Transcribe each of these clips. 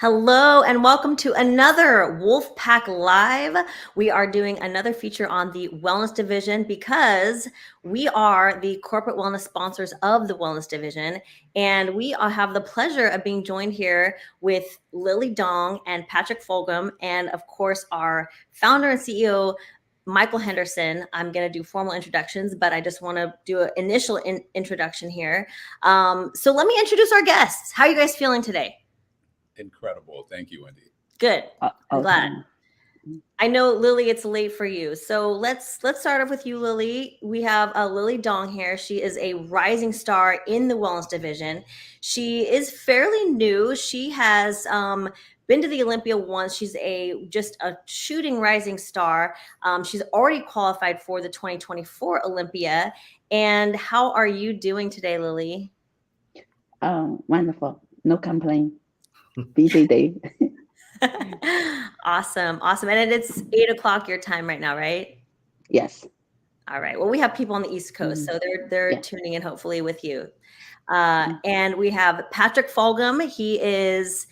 Hello and welcome to another WOLFpak Live. We are doing another feature on the Wellness Division because we are the corporate wellness sponsors of the Wellness Division. And we have the pleasure of being joined here with Lili Dong and Patrick Fulgham, and of course, our founder and CEO, Michael Henderson. I'm going to do formal introductions, but I just want to do an initial introduction here. So let me introduce our guests. How are you guys feeling today? Incredible. Thank you, Wendy. Good. I'm glad. I know, Lili, it's late for you. So let's start off with you, Lili. We have Lili Dong here. She is a rising star in the Wellness Division. She is fairly new. She has been to the Olympia once. She's just a shooting rising star. She's already qualified for the 2024 Olympia. And how are you doing today, Lili? Wonderful. No complaint. Busy day. Awesome. And it's 8 o'clock your time right now, right? Yes. All right. Well, we have people on the East Coast, so they're tuning in hopefully with you. And we have Patrick Fulgham. He is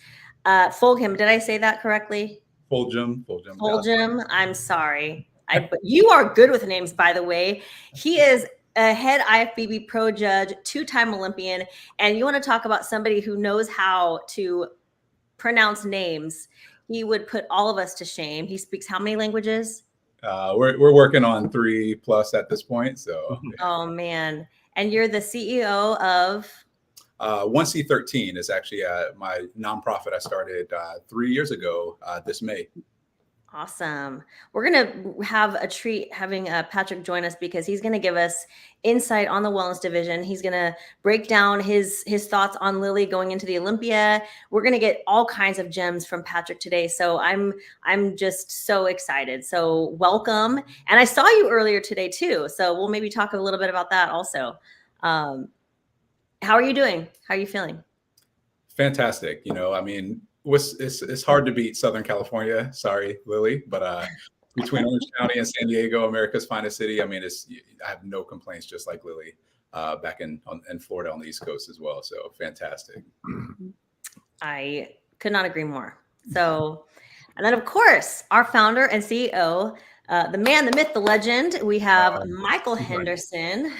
Fulgham. Did I say that correctly? Fulgham. I'm sorry. But you are good with names, by the way. He is a head IFBB pro judge, 2-time Olympian. And you want to talk about somebody who knows how to pronounce names. He would put all of us to shame. He speaks how many languages? We're working on 3+ at this point. So. Oh man! And you're the CEO of 1C13 is actually my nonprofit I started 3 years ago this May. Awesome. We're going to have a treat having Patrick join us because he's going to give us insight on the Wellness Division. He's going to break down his thoughts on Lili going into the Olympia. We're going to get all kinds of gems from Patrick today. So I'm just so excited. So welcome. And I saw you earlier today too. So we'll maybe talk a little bit about that also. How are you doing? How are you feeling? Fantastic. It's hard to beat Southern California. Sorry, Lili, but between Orange County and San Diego, America's finest city. I have no complaints, just like Lili, back in Florida on the East Coast as well. So fantastic. I could not agree more. So, and then of course, our founder and CEO, the man, the myth, the legend. We have Michael Henderson.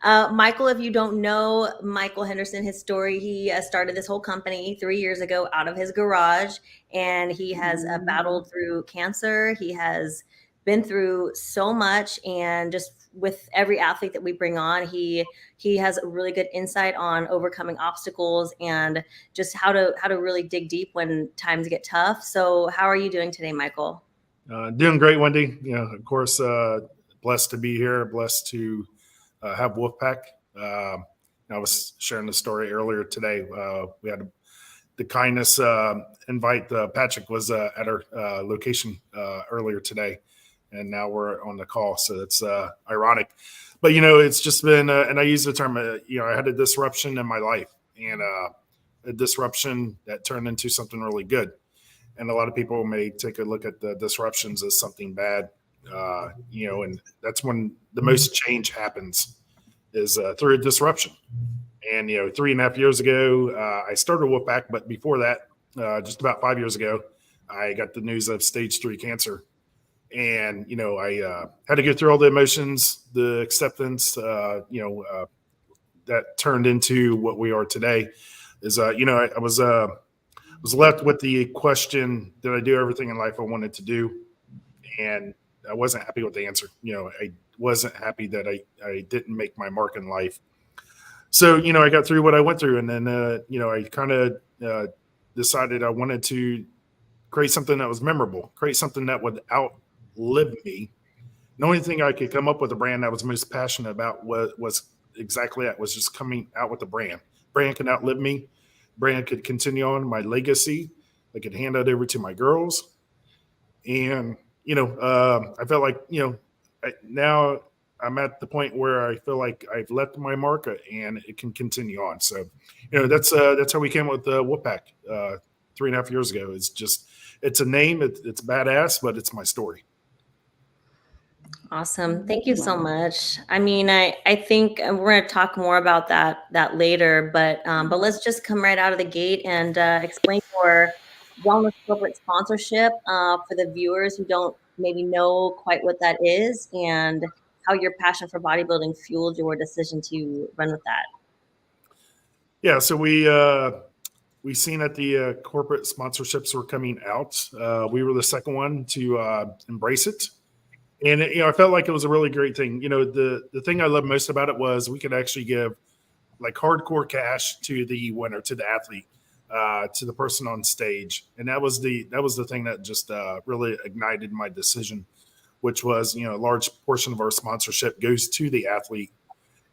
Michael, if you don't know Michael Henderson, his story, he started this whole company 3 years ago out of his garage, and he has battled through cancer. He has been through so much, and just with every athlete that we bring on, he has a really good insight on overcoming obstacles and just how to really dig deep when times get tough. So how are you doing today, Michael? Doing great, Wendy. Of course, blessed to be here, blessed to have WOLFpak. I was sharing the story earlier today. We had the kindness invite. Patrick was at our location earlier today, and now we're on the call. So it's ironic. But, it's just been, and I use the term, I had a disruption in my life, and a disruption that turned into something really good. And a lot of people may take a look at the disruptions as something bad. And that's when the most change happens is through a disruption. And, 3.5 years ago, I started WOLFpak, but before that, just about 5 years ago, I got the news of stage 3 cancer. And, I had to go through all the emotions, the acceptance, that turned into what we are today is, I was left with the question, did I do everything in life I wanted to do? And I wasn't happy with the answer. I wasn't happy that I didn't make my mark in life. So, I got through what I went through. And then, I kind of decided I wanted to create something that was memorable, create something that would outlive me. The only thing I could come up with a brand I was most passionate about was exactly that, was just coming out with a brand. Brand can outlive me. Brand could continue on my legacy. I could hand it over to my girls. And I felt like, now I'm at the point where I feel like I've left my mark and it can continue on. So, that's how we came up with the WOLFpak 3.5 years ago. It's a name. It's badass, but it's my story. Awesome. Thank you so much. I mean, I think we're going to talk more about that later, but let's just come right out of the gate and explain your wellness corporate sponsorship for the viewers who don't maybe know quite what that is and how your passion for bodybuilding fueled your decision to run with that. Yeah, so we seen that the corporate sponsorships were coming out. We were the second one to embrace it. And I felt like it was a really great thing. The thing I loved most about it was we could actually give like hardcore cash to the winner, to the athlete, to the person on stage, and that was the thing that just really ignited my decision, which was a large portion of our sponsorship goes to the athlete,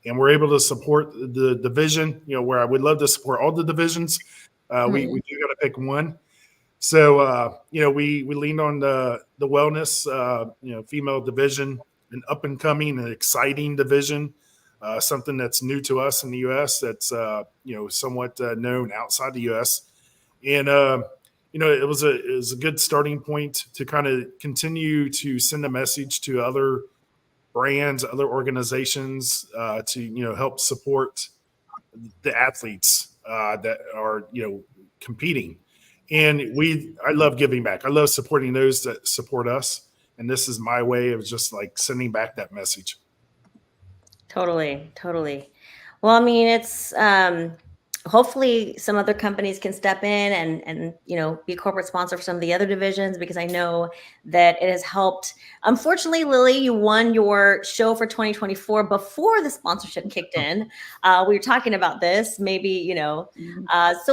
and we're able to support the division. Where I would love to support all the divisions, we do got to pick one. So, we leaned on the wellness, female division, an up and coming and exciting division, something that's new to us in the U.S. That's, somewhat known outside the U.S. And, it was a good starting point to kind of continue to send a message to other brands, other organizations to, help support the athletes that are, competing. And I love giving back. I love supporting those that support us. And this is my way of just like sending back that message. Totally. Well, I mean, it's hopefully some other companies can step in and be a corporate sponsor for some of the other divisions, because I know that it has helped. Unfortunately, Lili, you won your show for 2024 before the sponsorship kicked in. We were talking about this, maybe, so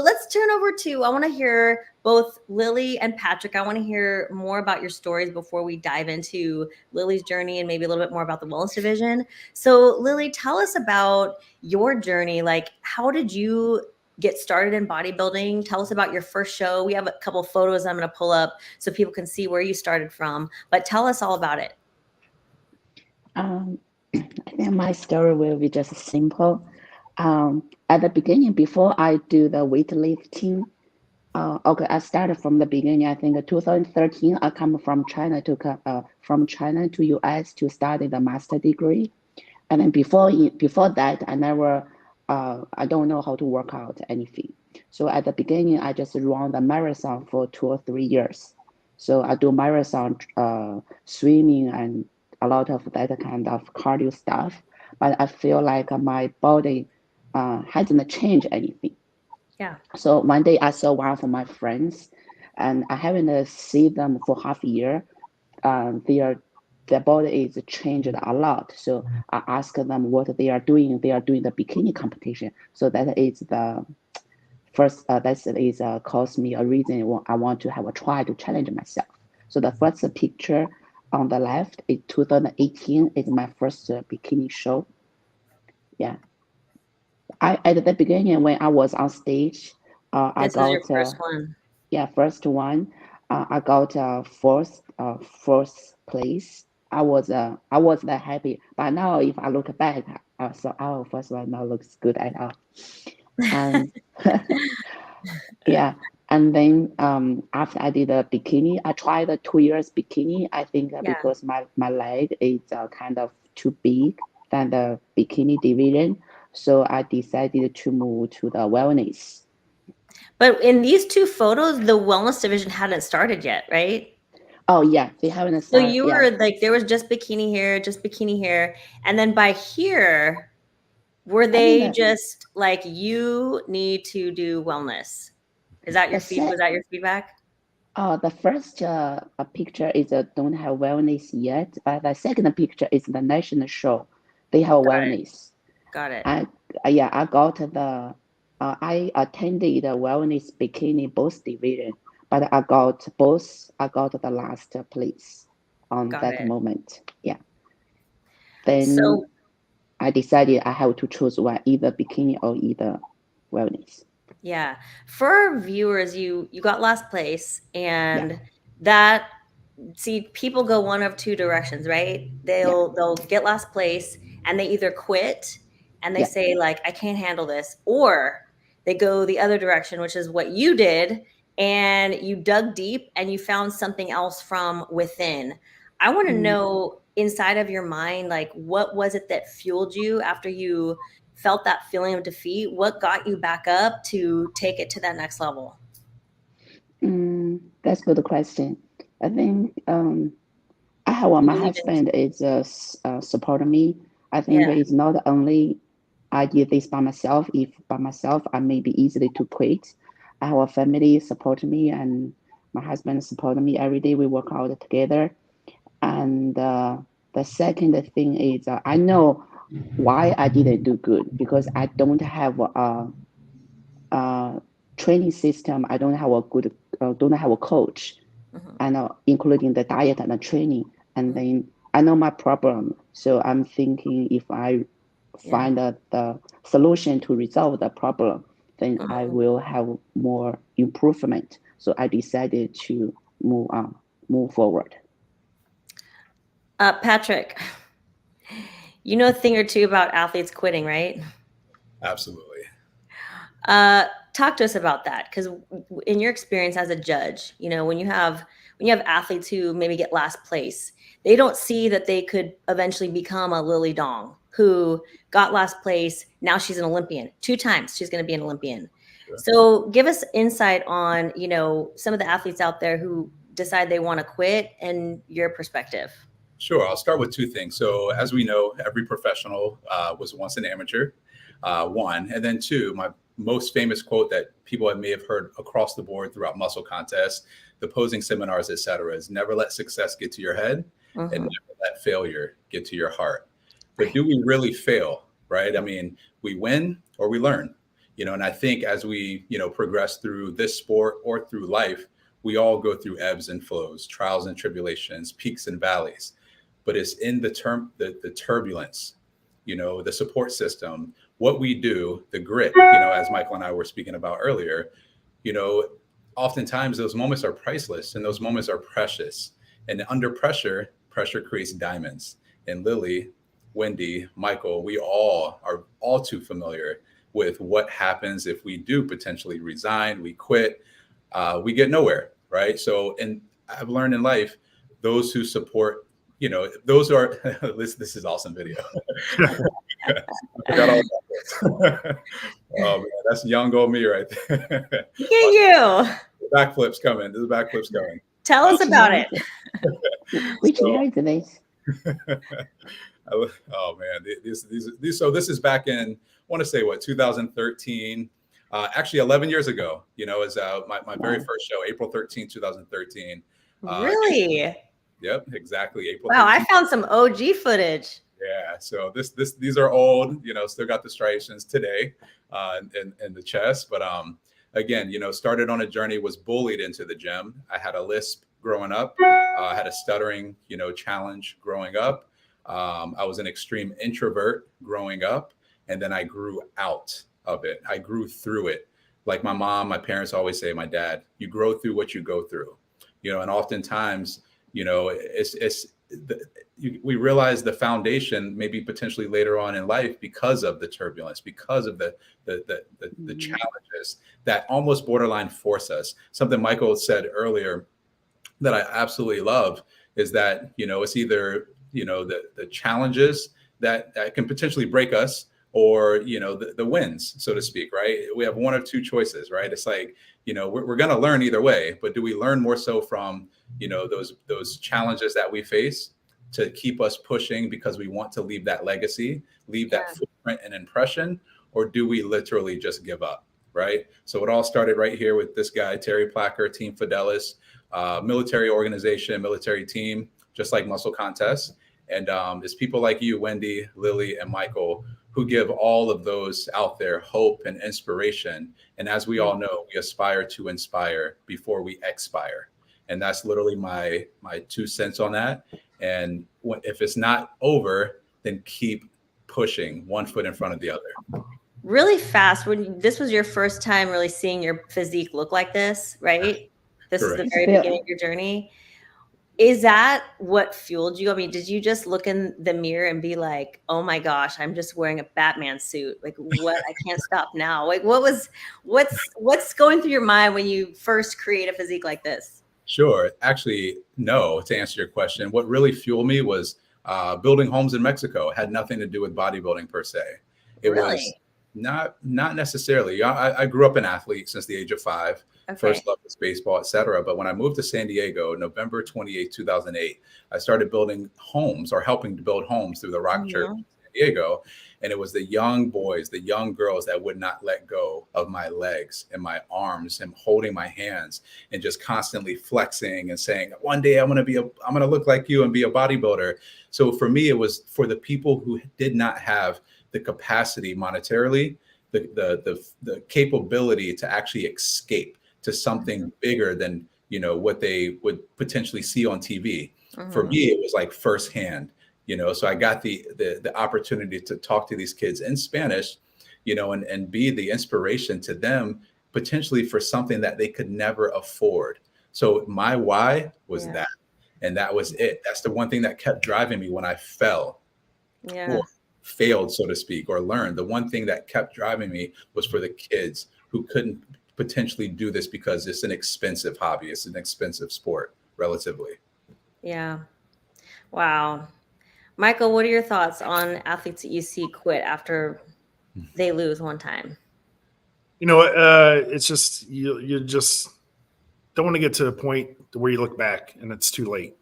let's turn over to, I want to hear both Lili and Patrick. I want to hear more about your stories before we dive into Lili's journey and maybe a little bit more about the wellness division. So Lili, tell us about your journey. Like, how did you get started in bodybuilding? Tell us about your first show. We have a couple of photos I'm going to pull up so people can see where you started from, but tell us all about it. I think my story will be just simple. At the beginning, before I do the weightlifting, I started from the beginning. I think 2013, I come from China to US to study the master degree. And then before that, I don't know how to work out anything. So at the beginning, I just run the marathon for 2 or 3 years. So I do marathon, swimming, and a lot of that kind of cardio stuff. But I feel like my body hasn't changed anything. Yeah. So one day I saw one of my friends, and I haven't seen them for half a year. Their body is changed a lot. So I asked them what they are doing. They are doing the bikini competition. So that is the first. Caused me a reason I want to have a try to challenge myself. So the first picture on the left is 2018. Is my first bikini show. Yeah. At the beginning when I was on stage, I got your first one. Yeah, first one. I got fourth place. I was that happy. But now if I look back, our first one now looks good at all. And yeah. And then after I did a bikini, I tried the 2 years bikini. I think because my leg is kind of too big than the bikini division. So I decided to move to the wellness. But in these two photos, the wellness division hadn't started yet, right? Oh yeah, they haven't started. So you were like, there was just bikini here. And then by here, were they just like, you need to do wellness? Is that your feedback? Was that your feedback? The first picture is don't have wellness yet, but the second picture is the national show. They have wellness. Got it. I got I attended the wellness bikini both division, but I got the last place on that moment. Yeah. Then I decided I have to choose one, either bikini or either wellness. Yeah. For our viewers, you got last place, and that, see, people go one of two directions, right? They'll get last place and they either quit and they say like, I can't handle this, or they go the other direction, which is what you did, and you dug deep and you found something else from within. I want to Mm. know inside of your mind, like, what was it that fueled you after you felt that feeling of defeat? What got you back up to take it to that next level? That's a good question. I think I have my Believe in husband is supporting me. I think Yeah. it's not only I do this by myself. If by myself, I may be easily to quit. I have a family supporting me, and my husband supporting me every day. We work out together. And the second thing is I know why I didn't do good because I don't have a training system. I don't have a good, don't have a coach, Mhm. and including the diet and the training. And Mhm. then I know my problem, so I'm thinking if I Yeah. find the solution to resolve the problem, then I Mhm. will have more improvement. So I decided to move forward. Patrick, you know a thing or two about athletes quitting, right? Absolutely. Talk to us about that, because in your experience as a judge, you know, when you have athletes who maybe get last place, they don't see that they could eventually become a Lili Dong who got last place. Now she's an Olympian. 2 times she's going to be an Olympian. Sure. So give us insight on, you know, some of the athletes out there who decide they want to quit and your perspective. Sure. I'll start with 2 things. So as we know, every professional was once an amateur, 1. And then 2, my most famous quote that people may have heard across the board throughout muscle contests, the posing seminars, et cetera, is never let success get to your head and Mhm. never let failure get to your heart. But do we really fail, right? I mean, we win or we learn, you know, and I think as we, you know, progress through this sport or through life, we all go through ebbs and flows, trials and tribulations, peaks and valleys. But it's in the turbulence, you know, the support system, what we do, the grit, you know, as Michael and I were speaking about earlier, you know, oftentimes those moments are priceless and those moments are precious. And under pressure, pressure creates diamonds. And Lili, Wendy, Michael, we all are all too familiar with what happens if we do potentially resign, we quit, we get nowhere, right? So, and I've learned in life, those who support, you know, those are this is awesome video. I forgot all about this. Oh man, that's young old me right there. Look at you. The backflips coming. There's backflips coming. Tell us Which about year it. Which So, year is this? oh man, these. So this is back in, I want to say what, 2013. Actually, 11 years ago. You know, is my very Wow. first show, April 13, 2013. Really? Yep, exactly. April Wow, 13th. I found some OG footage. Yeah. So these are old, you know, still got the striations today in the chest. But again, you know, started on a journey, was bullied into the gym. I had a lisp growing up. I had a stuttering, you know, challenge growing up. I was an extreme introvert growing up. And then I grew out of it. I grew through it. Like my mom, my parents always say, my dad, you grow through what you go through, you know, and oftentimes, you know, we realize the foundation maybe potentially later on in life because of the turbulence, because of the challenges that almost borderline force us. Something Michael said earlier that I absolutely love is that, you know, it's either, you know, the challenges that can potentially break us, or, you know, the wins, so to speak, right? We have one of 2 choices, right? It's like, you know, we're going to learn either way, but do we learn more so from, you know, those challenges that we face to keep us pushing because we want to leave that legacy, leave that footprint and impression, or do we literally just give up, right? So it all started right here with this guy, Terry Placker, Team Fidelis, military organization, military team, just like Muscle Contests. And it's people like you, Wendy, Lili, and Michael, who give all of those out there hope and inspiration. And as we all know, we aspire to inspire before we expire. And that's literally my 2 cents on that. And if it's not over, then keep pushing, one foot in front of the other. Really fast, when this was your first time really seeing your physique look like this, right? This is the Correct. very beginning of your journey. Is that what fueled you? I mean, did you just look in the mirror and be like, oh my gosh, I'm just wearing a Batman suit. Like, what? I can't stop now. Like, what's going through your mind when you first create a physique like this? Sure. Actually, no, to answer your question, what really fueled me was building homes in Mexico. It had nothing to do with bodybuilding per se. It was Really? not necessarily. I grew up an athlete since the age of 5. Okay. First love was baseball, etc. But when I moved to San Diego, November 28, 2008, I started building homes or helping to build homes through the Rock Church in San Diego. And it was the young boys, the young girls that would not let go of my legs and my arms and holding my hands and just constantly flexing and saying, one day I'm going to look like you and be a bodybuilder. So for me, it was for the people who did not have the capacity monetarily, the capability to actually escape to something bigger than, what they would potentially see on TV. For me, it was like firsthand, so I got the opportunity to talk to these kids in Spanish, and be the inspiration to them potentially for something that they could never afford. So my why was that, and that was it. That's the one thing that kept driving me when I fell. Yeah. Or failed, so to speak, or learned. The one thing that kept driving me was for the kids who couldn't potentially do this because it's an expensive hobby. It's an expensive sport, relatively. Yeah. Wow. Michael, what are your thoughts on athletes that you see quit after they lose one time? It's just you just don't want to get to a point where you look back and it's too late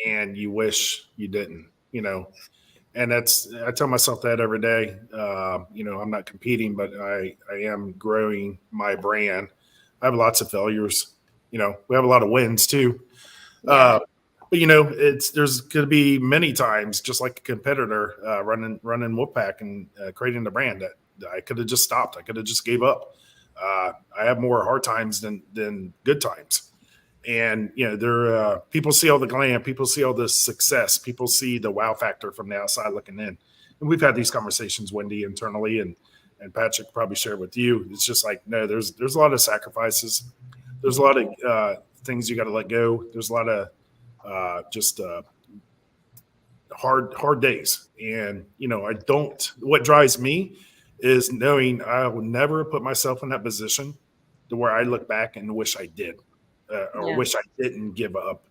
and you wish you didn't, and I tell myself that every day. I'm not competing, but I am growing my brand. I have lots of failures. We have a lot of wins too. Yeah. But there's going to be many times, just like a competitor running WOLFpak and creating the brand, that I could have just stopped. I could have just gave up. I have more hard times than good times. And people see all the glam, people see all the success, people see the wow factor from the outside looking in. And we've had these conversations, Wendy, internally, and Patrick probably shared with you. It's just like, no, there's a lot of sacrifices. There's a lot of things you got to let go. There's a lot of hard days. And what drives me is knowing I will never put myself in that position to where I look back and wish I did. Or wish I didn't give up,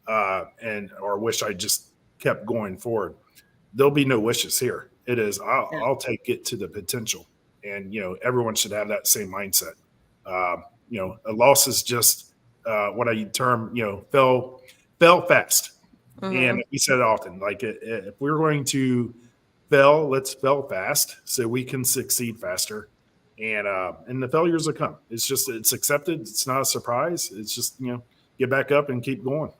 or wish I just kept going forward. There'll be no wishes here. It is I'll take it to the potential, and everyone should have that same mindset. A loss is just what I term fail fast, and we said it often. Like if we're going to fail, let's fail fast so we can succeed faster. And the failures will come. It's accepted. It's not a surprise. It's just, get back up and keep going,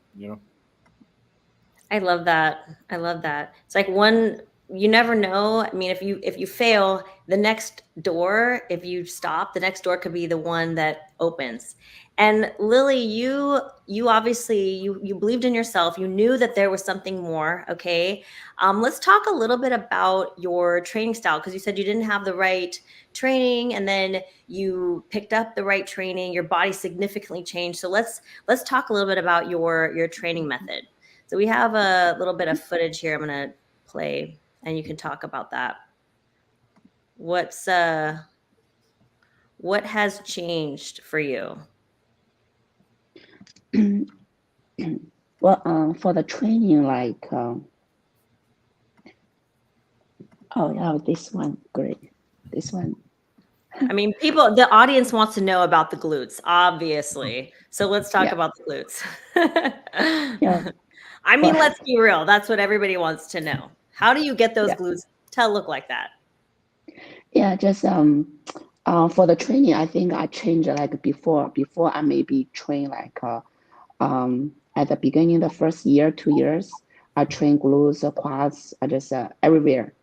I love that. It's like you never know. I mean, if you fail, the next door, if you stop, the next door could be the one that opens. And Lili, you obviously you believed in yourself. You knew that there was something more. Okay. Let's talk a little bit about your training style, because you said you didn't have the right training, and then you picked up the right training. Your body significantly changed. So let's talk a little bit about your training method. So we have a little bit of footage here I'm going to play, and you can talk about that. What has changed for you? Well, for the training, like, this one, great. This one. I mean, the audience wants to know about the glutes, obviously. So let's talk about the glutes. I mean, let's be real. That's what everybody wants to know. How do you get those glutes to look like that? Yeah, just for the training, I think I changed like before I maybe train like at the beginning, the first year, 2 years, I train glutes, quads, I just everywhere,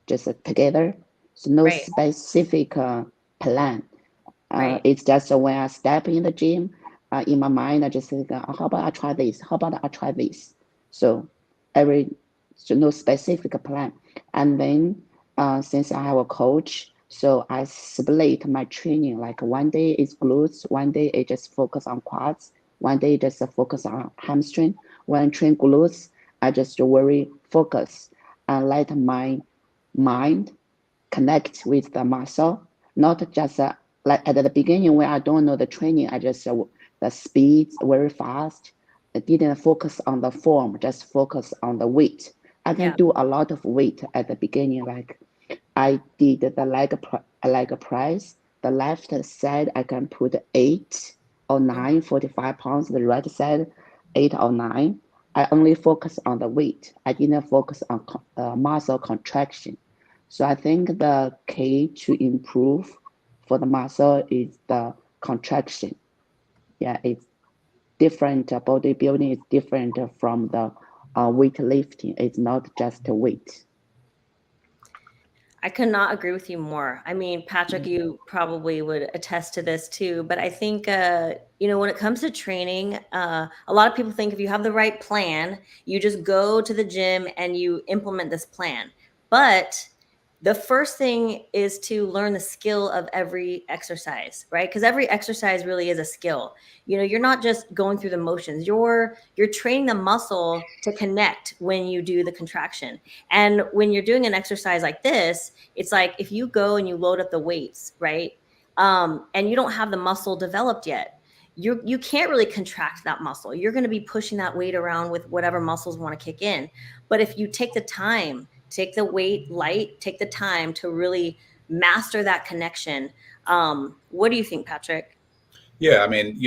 just together. So no specific plan. It's just when I step in the gym, in my mind, I just think, how about I try this? How about I try this? So no specific plan. And then since I have a coach, so I split my training. Like one day is glutes, one day I just focus on quads, one day just focus on hamstring. When I train glutes, I just very focus and let my mind connect with the muscle, not just like at the beginning when I don't know the training, I just the speeds very fast. I didn't focus on the form, just focus on the weight. I can do a lot of weight at the beginning. Like I did the leg press. The left side I can put 8 or 9, 45 pounds. The right side 8 or 9. I only focus on the weight. I didn't focus on muscle contraction. So I think the key to improve for the muscle is the contraction. Yeah, it's different. Bodybuilding is different from the weightlifting. It's not just weight. I could not agree with you more. I mean, Patrick, you probably would attest to this too, but I think, when it comes to training, a lot of people think if you have the right plan, you just go to the gym and you implement this plan. But the first thing is to learn the skill of every exercise, right? Because every exercise really is a skill. You're not just going through the motions. You're training the muscle to connect when you do the contraction. And when you're doing an exercise like this, it's like if you go and you load up the weights, right? And you don't have the muscle developed yet, you can't really contract that muscle. You're going to be pushing that weight around with whatever muscles want to kick in. But if you take the time, take the weight light, take the time to really master that connection. What do you think, Patrick? Yeah, I mean,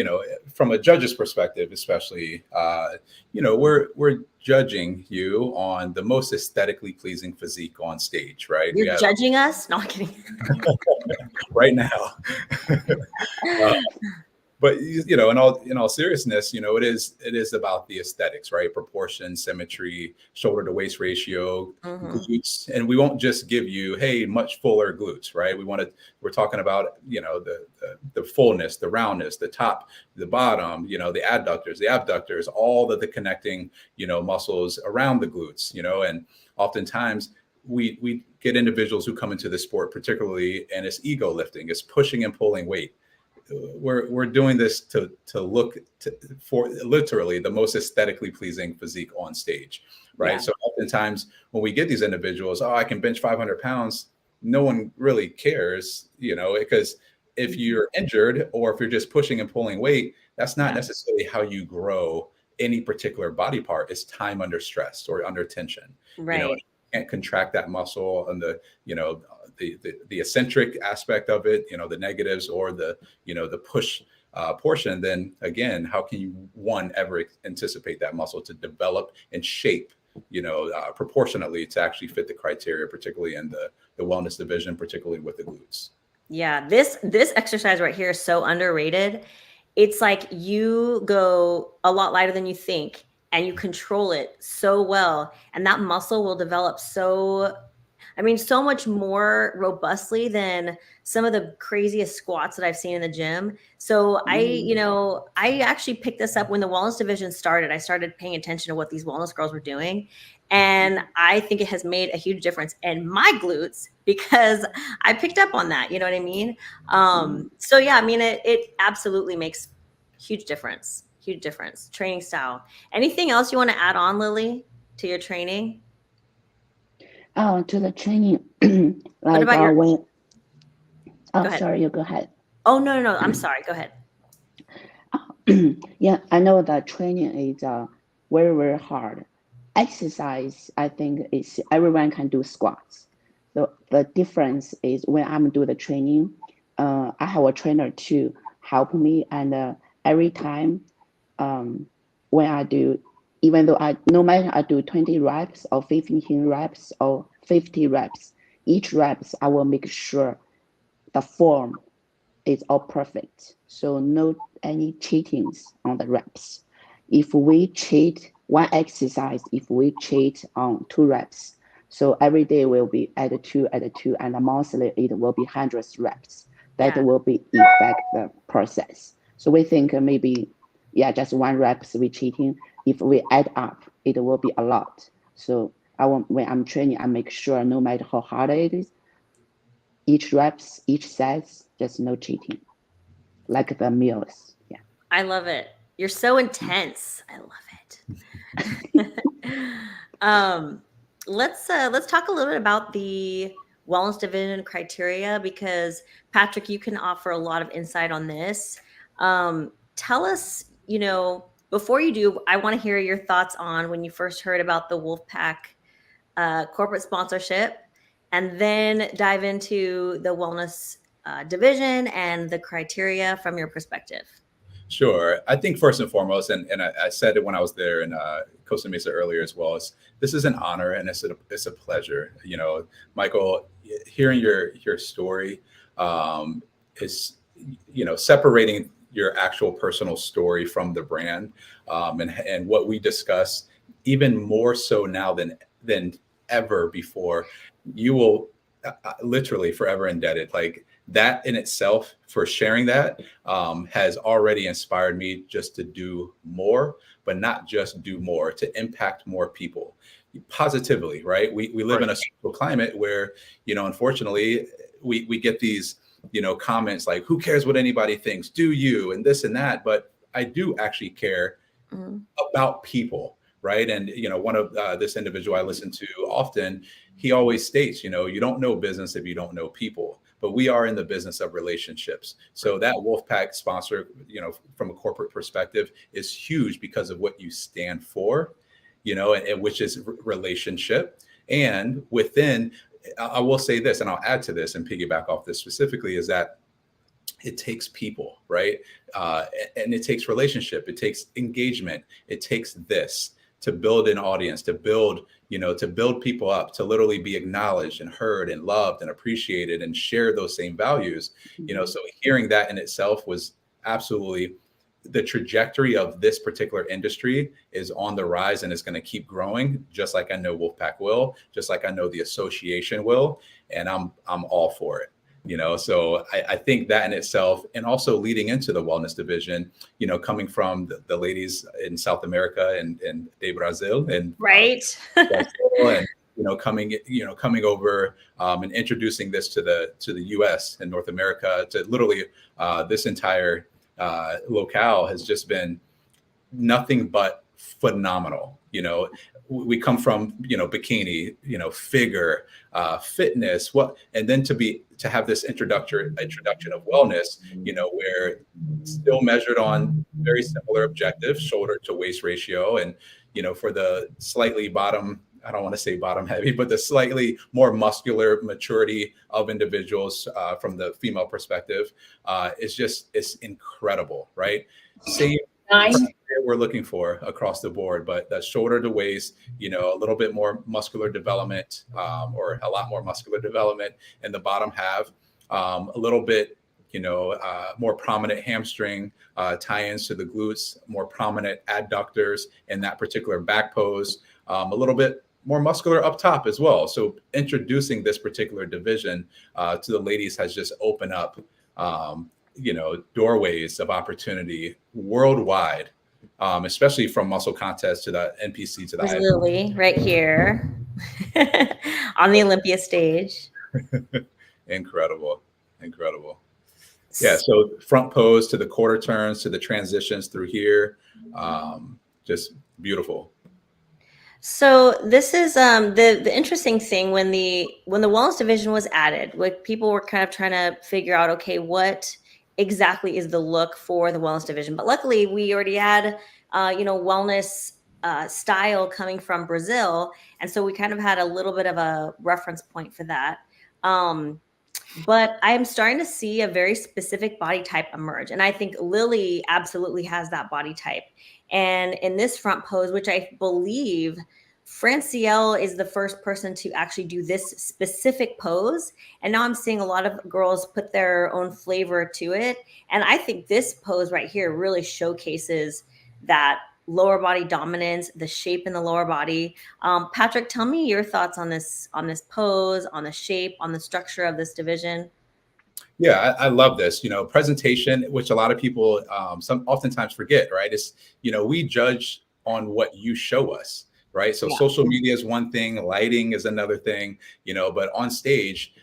from a judge's perspective, especially, we're judging you on the most aesthetically pleasing physique on stage, right? You're judging us? No, I'm kidding. Right now. But in all seriousness, it is about the aesthetics, right? Proportion, symmetry, shoulder to waist ratio, glutes, and we won't just give you, hey, much fuller glutes, right? We're talking about the fullness, the roundness, the top, the bottom, the adductors, the abductors, all of the connecting muscles around the glutes, and oftentimes we get individuals who come into the sport, particularly, and it's ego lifting, it's pushing and pulling weight. We're doing this to look for literally the most aesthetically pleasing physique on stage, right? Yeah. So oftentimes when we get these individuals, I can bench 500 pounds, no one really cares, because if you're injured or if you're just pushing and pulling weight, that's not necessarily how you grow any particular body part. It's time under stress or under tension, right? You can't contract that muscle and the eccentric aspect of it, the negatives or the push portion, then again, how can you ever anticipate that muscle to develop and shape, proportionately to actually fit the criteria, particularly in the wellness division, particularly with the glutes. Yeah, this exercise right here is so underrated. It's like you go a lot lighter than you think and you control it so well, and that muscle will develop so much more robustly than some of the craziest squats that I've seen in the gym. So I actually picked this up when the wellness division started. I started paying attention to what these wellness girls were doing. And I think it has made a huge difference in my glutes because I picked up on that. You know what I mean? So yeah, it absolutely makes huge difference. Training style. Anything else you want to add on, Lili, to your training? To the training, like when. Oh, sorry, you go ahead. Oh no, I'm sorry. Go ahead. Yeah, I know that training is very, very hard. Exercise, I think, is everyone can do squats. So the difference is when I'm doing the training, I have a trainer to help me, and every time when I do, even though no matter I do 20 reps or 15 reps or 50 reps, each reps I will make sure the form is all perfect. So no any cheatings on the reps. If we cheat one exercise, if we cheat on 2 reps, so every day will be add 2, and monthly it will be hundreds reps. That will be affect the process. So we think maybe just 1 reps we cheating. If we add up, it will be a lot. So when I'm training, I make sure no matter how hard it is, each reps, each sets, just no cheating, like the meals. Yeah. I love it. You're so intense. I love it. Let's talk a little bit about the wellness division criteria, because Patrick, you can offer a lot of insight on this. Tell tell us, before you do, I want to hear your thoughts on when you first heard about the WOLFpak corporate sponsorship, and then dive into the wellness division and the criteria from your perspective. Sure. I think first and foremost, and I said it when I was there in Costa Mesa earlier as well, this is an honor and it's a pleasure. Michael, hearing your story is, separating your actual personal story from the brand, and what we discuss, even more so now than ever before. You will literally forever indebted. Like, that in itself, for sharing that, has already inspired me just to do more, but not just do more, to impact more people positively, right? We live in a social climate where, unfortunately, we get these, comments like, who cares what anybody thinks? Do you? And this and that. But I do actually care about people, right? And, one of this individual I listen to often, he always states, you don't know business if you don't know people. But we are in the business of relationships. So that WOLFpak sponsor, from a corporate perspective, is huge because of what you stand for, and which is relationship. And within, I will say this, and I'll add to this and piggyback off this specifically, is that it takes people, right? And it takes relationship, it takes engagement, it takes this to build an audience, to build people up, to literally be acknowledged and heard and loved and appreciated and share those same values. So hearing that in itself was absolutely, the trajectory of this particular industry is on the rise and is going to keep growing, just like I know WOLFpak will, just like I know the association will, and I'm all for it. So I think that in itself, and also leading into the wellness division, coming from the ladies in South America and de Brazil, and right, and coming over and introducing this to the U.S. and North America, to literally this entire locale has just been nothing but phenomenal. We come from, bikini, figure, fitness, and then to have this introduction of wellness, where still measured on very similar objectives, shoulder to waist ratio. And, for the slightly bottom, I don't want to say bottom heavy, but the slightly more muscular maturity of individuals from the female perspective, it's incredible, right? Same we're looking for across the board, but that shoulder to waist, a little bit more muscular development, or a lot more muscular development in the bottom half, a little bit, more prominent hamstring tie-ins to the glutes, more prominent adductors in that particular back pose, a little bit more muscular up top as well. So introducing this particular division to the ladies has just opened up, doorways of opportunity worldwide, especially from muscle contest to the NPC to the IFBB. Lili right here on the Olympia stage. Incredible. Yeah. So front pose to the quarter turns to the transitions through here, just beautiful. So this is the interesting thing when the wellness division was added, like people were kind of trying to figure out, okay, what exactly is the look for the wellness division? But luckily we already had wellness style coming from Brazil, and so we kind of had a little bit of a reference point for that. But I am starting to see a very specific body type emerge, and I think Lili absolutely has that body type. And in this front pose, which I believe Francielle is the first person to actually do this specific pose. And now I'm seeing a lot of girls put their own flavor to it. And I think this pose right here really showcases that lower body dominance, the shape in the lower body. Patrick, tell me your thoughts on this pose, on the shape, on the structure of this division. Yeah, I love this, presentation, which a lot of people oftentimes forget, right? It's, we judge on what you show us, right? So social media is one thing, lighting is another thing, but on stage,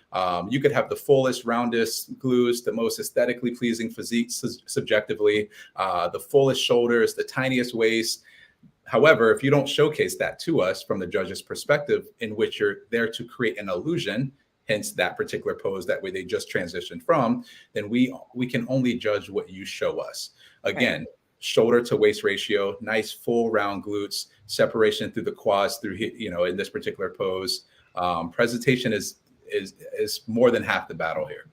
you could have the fullest, roundest glutes, the most aesthetically pleasing physique subjectively, the fullest shoulders, the tiniest waist. However, if you don't showcase that to us from the judge's perspective, in which you're there to create an illusion, hence that particular pose that way they just transitioned from, then we can only judge what you show us. Again, shoulder to waist ratio, nice full round glutes, separation through the quads through, in this particular pose. Presentation is more than half the battle here.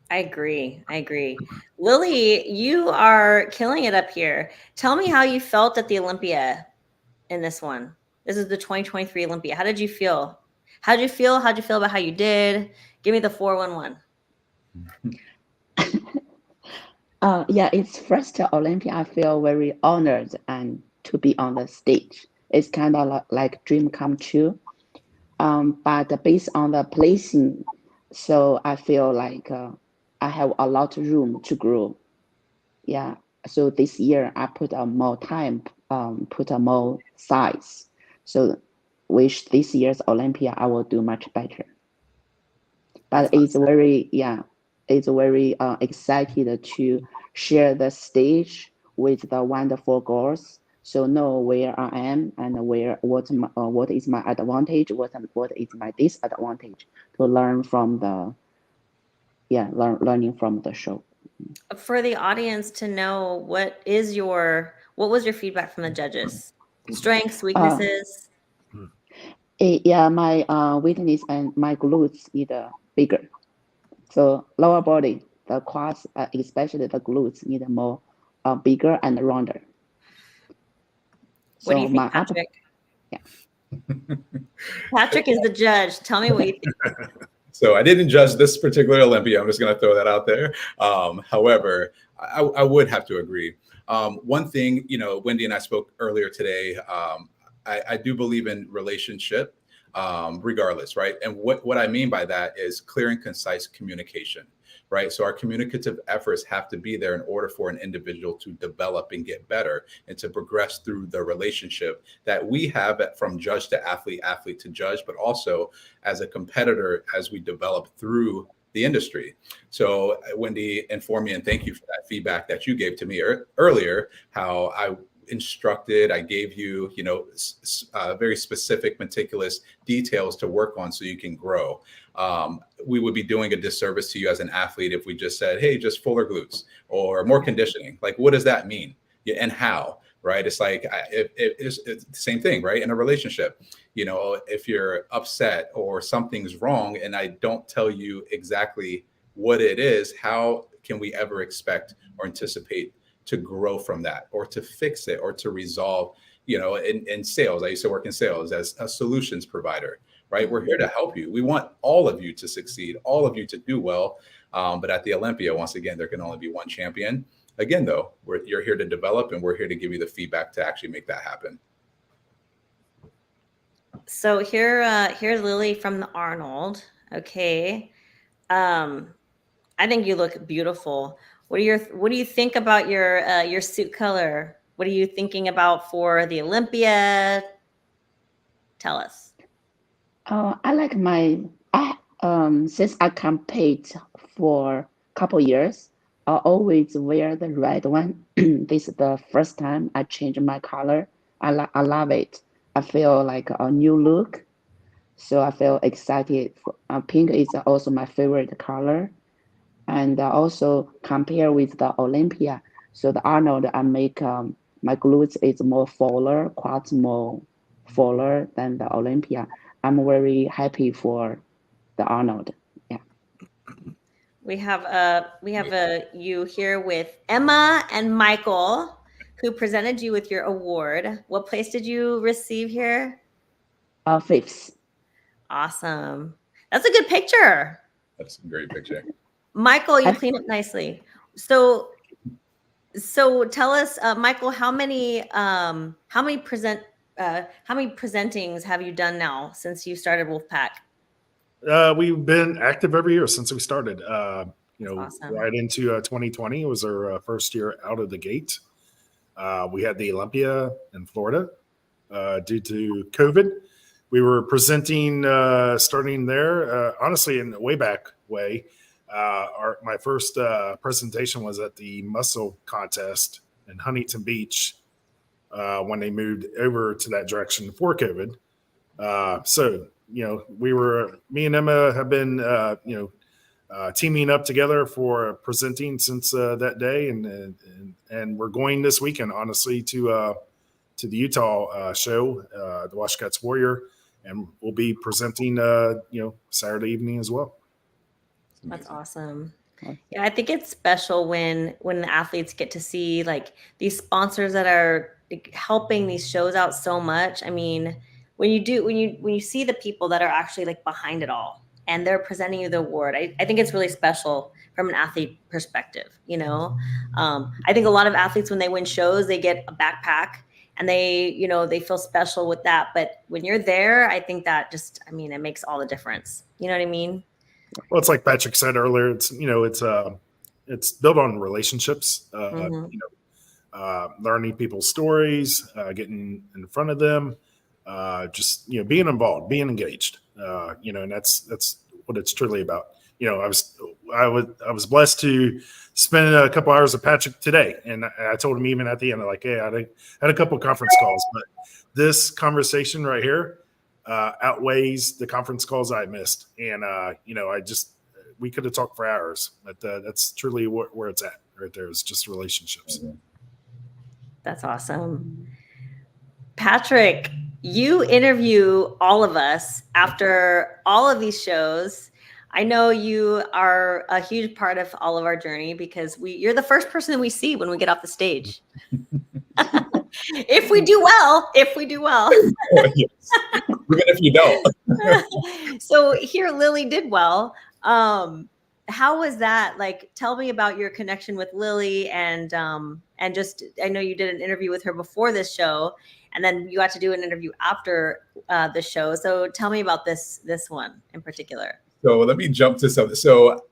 I agree. Lili, you are killing it up here. Tell me how you felt at the Olympia in this one. This is the 2023 Olympia. How did you feel? How'd you feel about how you did? Give me the 411. Yeah, it's first Olympia. I feel very honored and to be on the stage. It's kind of like dream come true. But based on the placing, so I feel like I have a lot of room to grow. Yeah. So this year I put more time, put more size. So wish this year's Olympia I will do much better. But it's very excited to share the stage with the wonderful girls. So know where I am and what is my advantage, what is my disadvantage, to learn from learning from the show. For the audience to know, what was your feedback from the judges? Strengths, weaknesses? My weakness and my glutes need bigger. So lower body, the quads, especially the glutes, need more bigger and rounder. What do you think, Patrick? Patrick is the judge. Tell me what you think. So I didn't judge this particular Olympia. I'm just going to throw that out there. However, I would have to agree. One thing, Wendy and I spoke earlier today. I do believe in relationship, regardless, right? And what I mean by that is clear and concise communication, right? So our communicative efforts have to be there in order for an individual to develop and get better and to progress through the relationship that we have from judge to athlete, athlete to judge, but also as a competitor as we develop through the industry. So Wendy informed me, and thank you for that feedback that you gave to me earlier, how I instructed, I gave you, very specific, meticulous details to work on so you can grow. We would be doing a disservice to you as an athlete if we just said, hey, just fuller glutes or more conditioning. Like, what does that mean? And how, right? It's like, it's the same thing, right? In a relationship, if you're upset or something's wrong and I don't tell you exactly what it is, how can we ever expect or anticipate to grow from that or to fix it or to resolve, in sales. I used to work in sales as a solutions provider, right? We're here to help you. We want all of you to succeed, all of you to do well. But at the Olympia, once again, there can only be one champion. Again, though, you're here to develop and we're here to give you the feedback to actually make that happen. So here's Lili from the Arnold. Okay. I think you look beautiful. What do you think about your suit color? What are you thinking about for the Olympia? Tell us. I like since I compete for a couple years, I always wear the red one. This is the first time I changed my color. I love it. I feel like a new look. So I feel excited. Pink is also my favorite color. And also compare with the Olympia. So the Arnold, I make my glutes is more fuller, quads more fuller than the Olympia. I'm very happy for the Arnold. Yeah. We have you here with Emma and Michael, who presented you with your award. What place did you receive here? Fifth. Awesome. That's a good picture. That's a great picture. Michael, you clean up nicely. So tell us, Michael, how many presentings have you done now since you started WOLFpak? We've been active every year since we started. Awesome. Right into 2020 was our first year out of the gate. We had the Olympia in Florida due to COVID. We were presenting starting there, honestly, in a way back way. My first presentation was at the muscle contest in Huntington Beach when they moved over to that direction before COVID. So me and Emma have been, teaming up together for presenting since that day, and we're going this weekend, honestly, to the Utah show, the Washcats Warrior, and we'll be presenting, Saturday evening as well. That's awesome. Yeah, I think it's special when the athletes get to see like these sponsors that are helping these shows out so much. I mean, when you see the people that are actually like behind it all and they're presenting you the award, I think it's really special from an athlete perspective. I think a lot of athletes, when they win shows, they get a backpack and they feel special with that. But when you're there, I think that it makes all the difference. You know what I mean? Well, it's like Patrick said earlier. It's built on relationships. Learning people's stories, getting in front of them, being involved, being engaged. And that's what it's truly about. I was blessed to spend a couple hours with Patrick today, and I told him even at the end, like, hey, I had a couple of conference calls, but this conversation right here outweighs the conference calls I missed. And, we could have talked for hours, but that's truly where it's at right there. It's just relationships. That's awesome. Patrick, you interview all of us after all of these shows. I know you are a huge part of all of our journey because you're the first person that we see when we get off the stage. If we do well. Oh, yes. Even if you don't. So here, Lili did well. How was that? Like, tell me about your connection with Lili and just, I know you did an interview with her before this show, and then you got to do an interview after the show. So tell me about this one in particular. So let me jump to something. So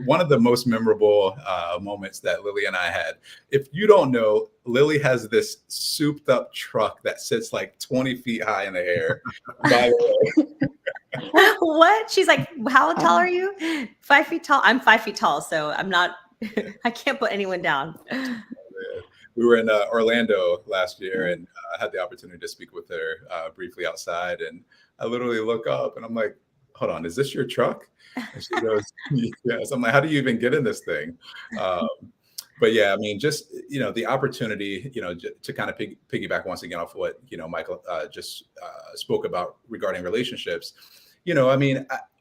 one of the most memorable moments that Lili and I had, if you don't know, Lili has this souped up truck that sits like 20 feet high in the air. By the way. What? She's like, how tall are you? 5 feet tall. I'm 5 feet tall, so I'm not, I can't put anyone down. We were in Orlando last year, and I had the opportunity to speak with her briefly outside. And I literally look up and I'm like, hold on, is this your truck? And she goes, yes. I'm like, how do you even get in this thing? But yeah, I mean, just, the opportunity, to kind of piggyback once again off what, Michael just spoke about regarding relationships.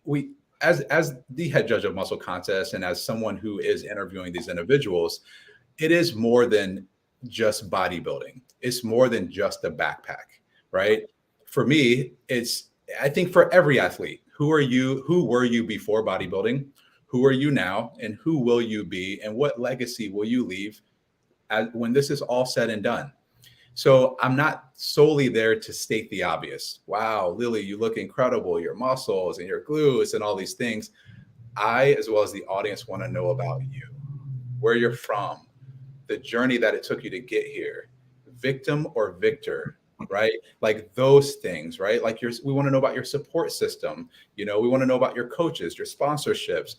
We, as the head judge of Muscle Contest and as someone who is interviewing these individuals, it is more than just bodybuilding. It's more than just a backpack, right? For me, I think for every athlete, who were you before bodybuilding? Who are you now? And who will you be? And what legacy will you leave when this is all said and done? So I'm not solely there to state the obvious. Wow, Lili, you look incredible. Your muscles and your glutes and all these things. I, as well as the audience, want to know about you, where you're from, the journey that it took you to get here, victim or victor, right? Like those things, right? Like we want to know about your support system. We want to know about your coaches, your sponsorships,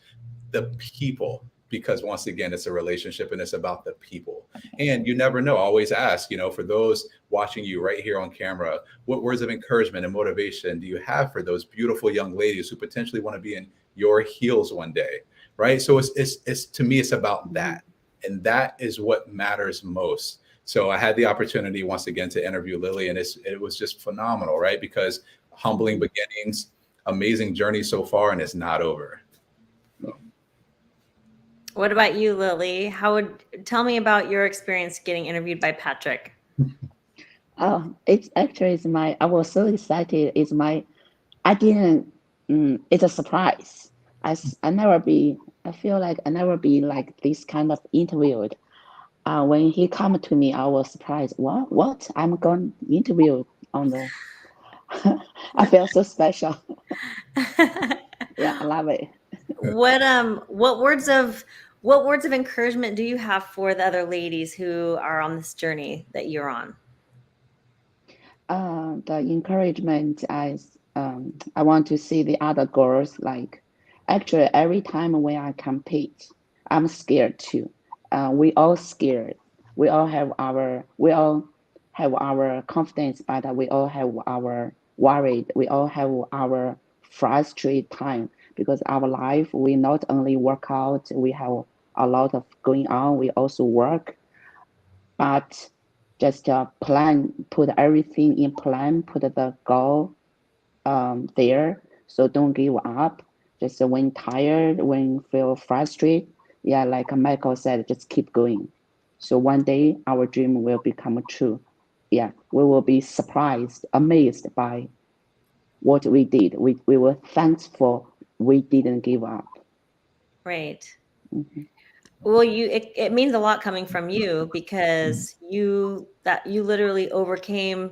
the people, because once again, it's a relationship and it's about the people. And you never know. Always ask, for those watching you right here on camera, what words of encouragement and motivation do you have for those beautiful young ladies who potentially want to be in your heels one day, right? So it's to me, it's about that. And that is what matters most. So I had the opportunity once again to interview Lili, and it was just phenomenal, right? Because humbling beginnings, amazing journey so far, and it's not over. What about you, Lili? Tell me about your experience getting interviewed by Patrick. Oh, it's I was so excited. It's a surprise. I feel like I never be like this kind of interviewed. When he come to me, I was surprised. What? I'm going to interview on the, I feel so special. Yeah, I love it. What words of encouragement do you have for the other ladies who are on this journey that you're on? The encouragement is I want to see the other girls. Like, actually, every time when I compete, I'm scared too. We all scared. We all have our confidence, but we all have our worried. We all have our frustrated time. because our life, we not only work out, we have a lot of going on, we also work, but just plan, put everything in plan, put the goal there. So don't give up. Just when tired, when feel frustrated, yeah, like Michael said, just keep going. So one day our dream will become true. Yeah, we will be surprised, amazed by what we did. We were thankful we didn't give up. Right. Mhm. Well, it means a lot coming from you because you literally overcame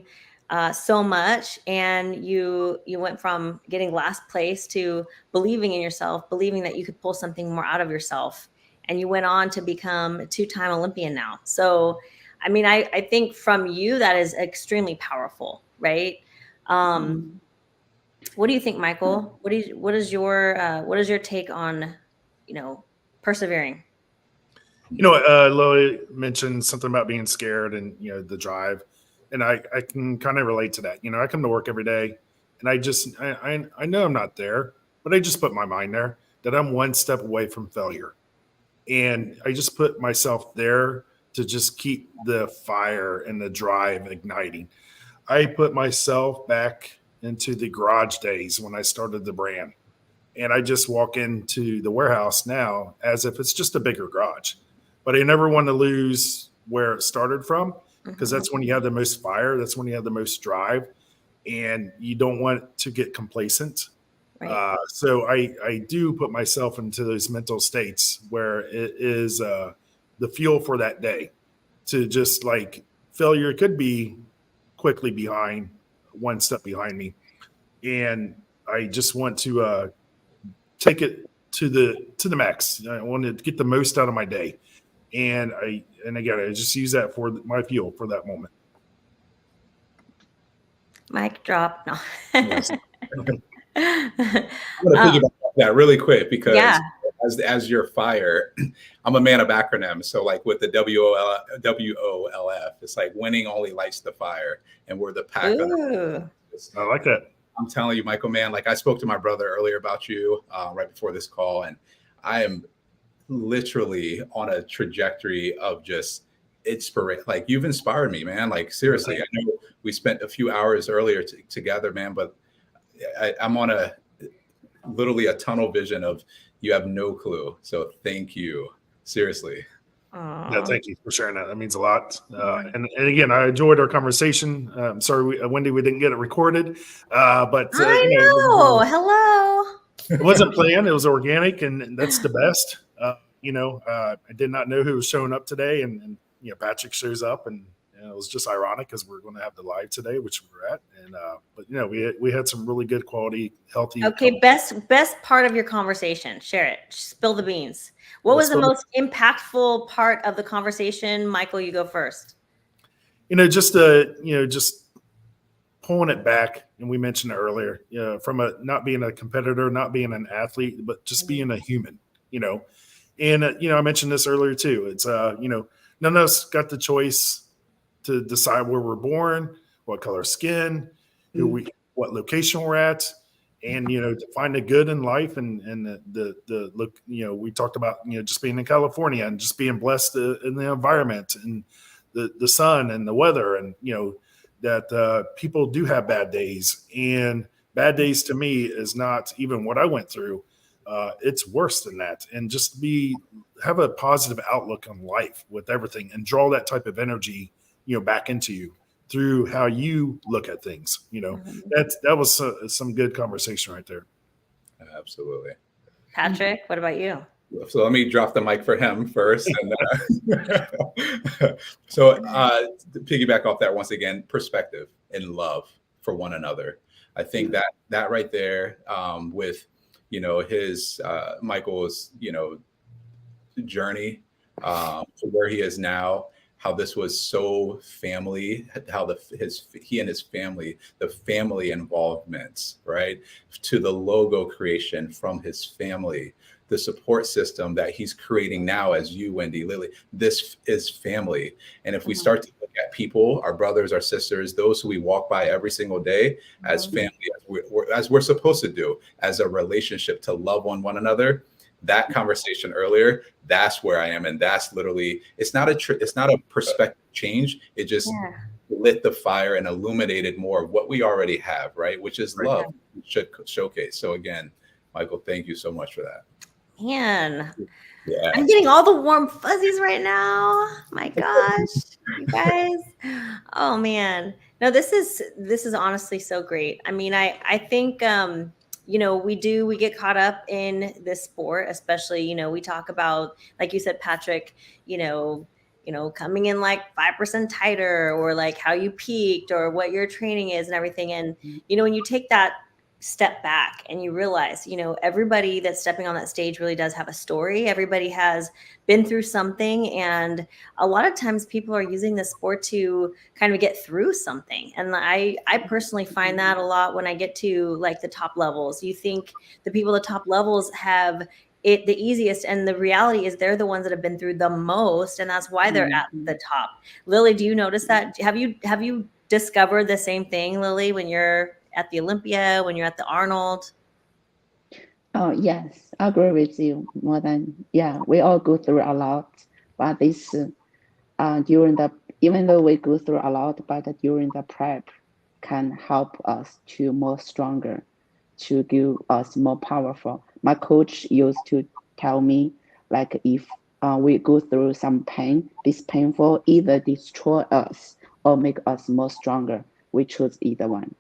so much, and you went from getting last place to believing in yourself, believing that you could pull something more out of yourself, and you went on to become a two-time Olympian now. So, I mean, I think from you that is extremely powerful, right? Mm. What do you think, Michael? What is your take on, persevering? Lily mentioned something about being scared and, the drive. And I can kind of relate to that. I come to work every day and I know I'm not there, but I just put my mind there that I'm one step away from failure. And I just put myself there to just keep the fire and the drive igniting. I put myself back into the garage days when I started the brand. And I just walk into the warehouse now as if it's just a bigger garage. But I never want to lose where it started from, because Mhm. that's when you have the most fire. That's when you have the most drive, and you don't want to get complacent. Right. So I do put myself into those mental states where it is the fuel for that day, to just like failure could be quickly behind, one step behind me. And I just want to take it to the max. I want to get the most out of my day, and again, I just use that for my fuel for that moment. Mic drop. No. Yes. I'm going to Um, piggyback off that really quick yeah. because as your fire, I'm a man of acronyms. So like with the WOLF, it's like winning only lights the fire, and we're the pack under. Ooh. I like that. I'm telling you, Michael, man, like I spoke to my brother earlier about you right before this call, and I am literally on a trajectory of just inspiration. Like you've inspired me, man. Like seriously, I know we spent a few hours earlier together, man, but I'm on literally a tunnel vision of you have no clue. So thank you. Seriously. Yeah, thank you for sharing that. That means a lot. And again, I enjoyed our conversation. I'm sorry, Wendy, we didn't get it recorded, but I know. Hello. it wasn't planned. It was organic, and that's the best. I did not know who was showing up today, and Patrick shows up, and it was just ironic because we're going to have the live today, which we're at, and but we had some really good quality, healthy. Okay, best part of your conversation. Share it. Spill the beans. What was the most impactful part of the conversation? Michael, you go first. Just pulling it back, and we mentioned it earlier, from not being a competitor, not being an athlete, but just being a human, and I mentioned this earlier too. It's none of us got the choice to decide where we're born, what color skin, what location we're at, and to find the good in life, and the look. We talked about just being in California and just being blessed in the environment and the sun and the weather, and that people do have bad days, and bad days to me is not even what I went through. It's worse than that, and just have a positive outlook on life with everything, and draw that type of energy back into you through how you look at things. That was some good conversation right there. Absolutely. Patrick, what about you? So let me drop the mic for him first. And so to piggyback off that once again, perspective and love for one another. I think that right there, with his Michael's journey to where he is now, how this was so family, how he and his family, the family involvements, right, to the logo creation from his family, the support system that he's creating now as you, Wendy, Lily, this is family. And if we start to look at people, our brothers, our sisters, those who we walk by every single day as family, as we're supposed to do, as a relationship to love one another, that conversation earlier, that's where I am. And that's literally, it's not a perspective change. It just lit the fire and illuminated more of what we already have, right? Which is love, should showcase. So again, Michael, thank you so much for that. Man, I'm getting all the warm fuzzies right now. My gosh, you guys. Oh man. No, this is honestly so great. I mean, I think you know, we get caught up in this sport, especially, you know, we talk about, like you said, Patrick, you know, coming in like 5% tighter, or like how you peaked, or what your training is and everything. And, you know, when you take that step back and you realize, you know, everybody that's stepping on that stage really does have a story. Everybody has been through something. And a lot of times people are using the sport to kind of get through something. And I personally find that a lot when I get to like the top levels. You think the people at the top levels have it the easiest, and the reality is they're the ones that have been through the most, and that's why they're at the top. Lily, do you notice that? Have you discovered the same thing, Lily, when you're at the Olympia, when you're at the Arnold? Oh, yes, I agree with you more than, we all go through a lot, but this, even though we go through a lot, but during the prep can help us to more stronger, to give us more powerful. My coach used to tell me, like, if we go through some pain, this painful either destroy us or make us more stronger. We choose either one.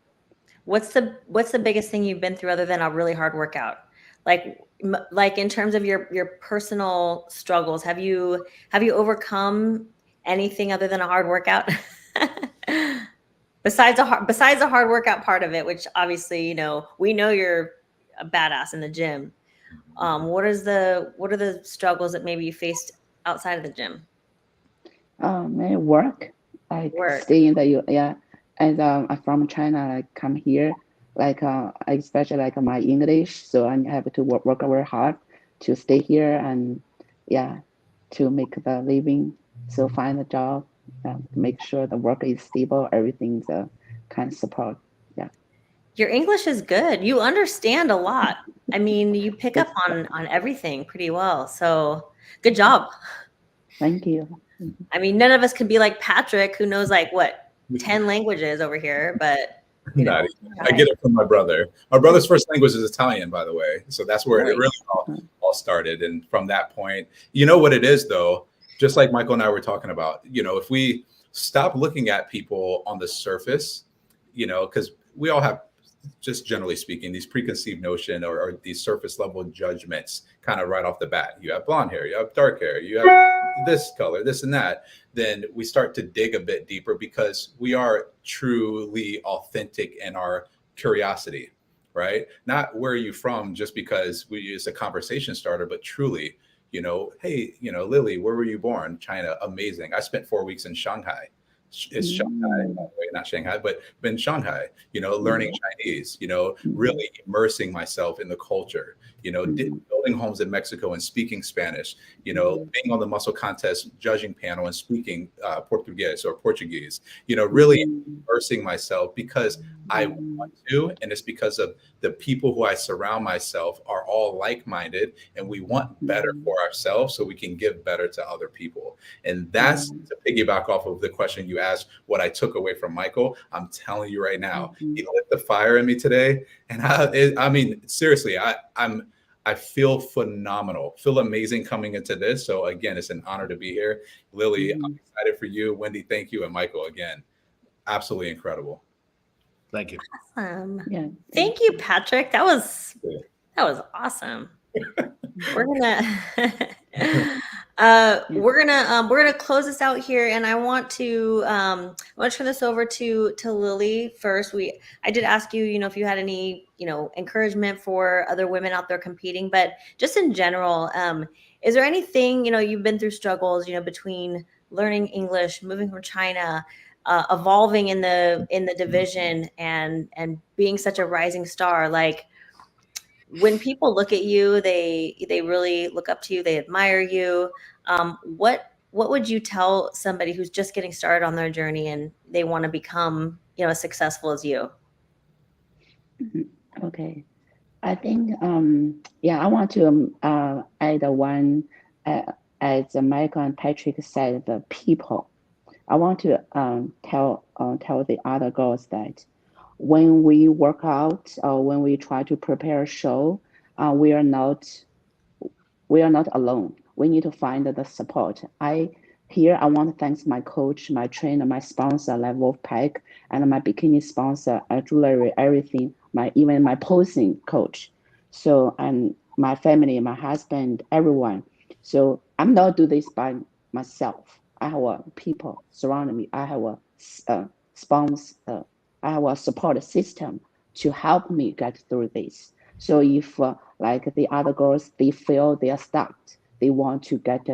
What's the biggest thing you've been through other than a really hard workout? Like in terms of your personal struggles, have you overcome anything other than a hard workout? besides a hard workout part of it, which obviously, you know, we know you're a badass in the gym. What are the struggles that maybe you faced outside of the gym? Work. Stay in the and I'm from China. I come here, like especially like my English, so I have to work very hard to stay here and to make the living. So find a job, make sure the work is stable, everything's kind of support. Yeah. Your English is good. You understand a lot. I mean, you pick up on everything pretty well. So good job. Thank you. I mean, none of us can be like Patrick, who knows like what 10 languages over here, but you know, I get it from my brother. My brother's first language is Italian, by the way. So that's where it really all started. And from that point, you know what it is though, just like Michael and I were talking about, you know, if we stop looking at people on the surface, you know, because we all have, just generally speaking, these preconceived notion or these surface level judgments kind of right off the bat. You have blonde hair, you have dark hair, you have this color, this and that. Then we start to dig a bit deeper because we are truly authentic in our curiosity, right? Not where are you from just because it's a conversation starter, but truly, you know, hey, you know, Lily, where were you born? China, amazing. I spent 4 weeks in Shanghai. It's Shanghai, by the way, not Shanghai, but in Shanghai, you know, learning Chinese, you know, really immersing myself in the culture, you know, building homes in Mexico and speaking Spanish, you know, being on the muscle contest judging panel and speaking Portuguese, you know, really immersing myself because I want to, and it's because of the people who I surround myself are all like-minded, and we want better for ourselves so we can give better to other people. And that's to piggyback off of the question you asked, what I took away from Michael. I'm telling you right now, he lit the fire in me today. And I mean, seriously, I feel phenomenal, feel amazing coming into this. So again, it's an honor to be here. Lily, I'm excited for you. Wendy, thank you. And Michael, again, absolutely incredible. Thank you. Awesome. Yeah. Thank you, Patrick. That was awesome. We're gonna close this out here, and I want to turn this over to Lily first. I did ask you, you know, if you had any, you know, encouragement for other women out there competing, but just in general, is there anything, you know, you've been through struggles, you know, between learning English, moving from China, evolving in the division, and being such a rising star, like when people look at you, they really look up to you. They admire you. What would you tell somebody who's just getting started on their journey and they want to become, as successful as you? Okay. I think, I want to add one, as Michael and Patrick said, the people. I want to tell the other girls that when we work out or when we try to prepare a show, we are not alone. We need to find the support. I want to thank my coach, my trainer, my sponsor, like WOLFpak, and my bikini sponsor, jewelry, everything. Even my posing coach. So, and my family, my husband, everyone. So I'm not do this by myself. I have people surrounding me. I have a sponsor. I have a support system to help me get through this. So if like the other girls, they feel they are stuck, they want to get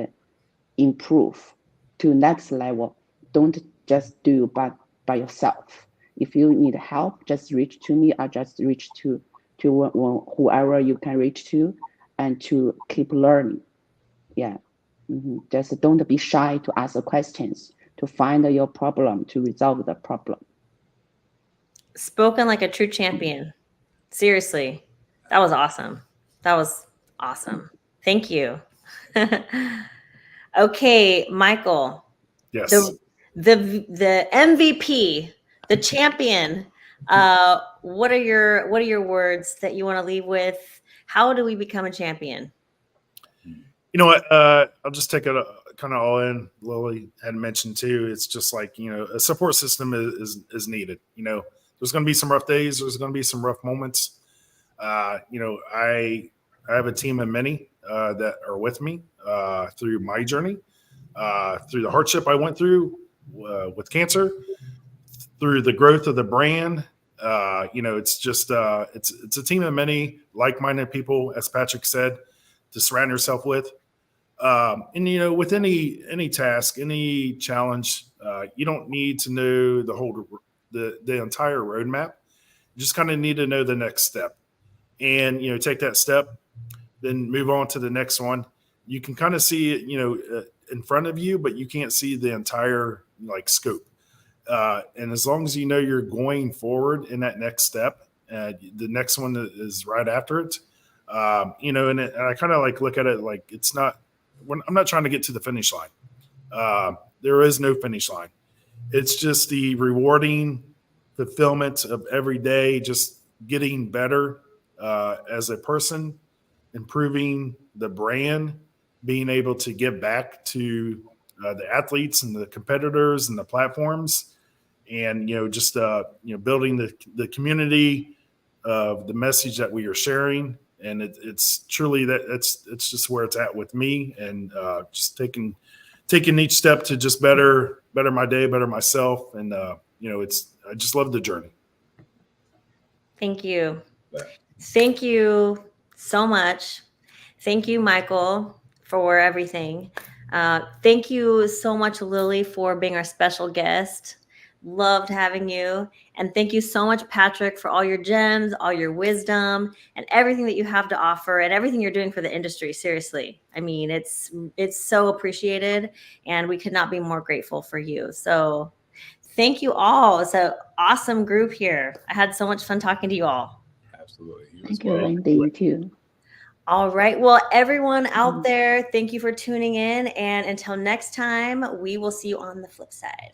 improve to next level, don't just do by yourself. If you need help, just reach to me or just reach to whoever you can reach to, and to keep learning. Yeah. Just don't be shy to ask the questions, to find your problem, to resolve the problem. Spoken like a true champion. Seriously, that was awesome. That was awesome. Thank you. Okay, Michael. Yes. The MVP, the champion. What are your words that you want to leave with? How do we become a champion? You know what? I'll just take it kind of all in. Lili had mentioned too. It's just like, a support system is needed. There's going to be some rough days. There's going to be some rough moments. I have a team of many that are with me through my journey, through the hardship I went through with cancer, through the growth of the brand. It's just it's a team of many like-minded people, as Patrick said, to surround yourself with. And with any task, any challenge, you don't need to know the entire roadmap. You just kind of need to know the next step, and take that step, then move on to the next one. You can kind of see it, in front of you, but you can't see the entire scope. And as long as you're going forward in that next step, the next one is right after it. And I kind of look at it like it's not. I'm not trying to get to the finish line. There is no finish line. It's just the rewarding fulfillment of every day, just getting better as a person, improving the brand, being able to give back to the athletes and the competitors and the platforms, and just building the community of the message that we are sharing. And it's truly it's just where it's at with me, and just taking each step to just better my day, better myself, and I just love the journey. Thank you. Thank you so much. Thank you, Michael, for everything. Thank you so much, Lili, for being our special guest. Loved having you. And thank you so much, Patrick, for all your gems, all your wisdom, and everything that you have to offer, and everything you're doing for the industry. Seriously. I mean, it's so appreciated, and we could not be more grateful for you. So thank you all. It's an awesome group here. I had so much fun talking to you all. Absolutely. Thank you, Wendy, too. All right. Well, everyone out there, thank you for tuning in. And until next time, we will see you on the flip side.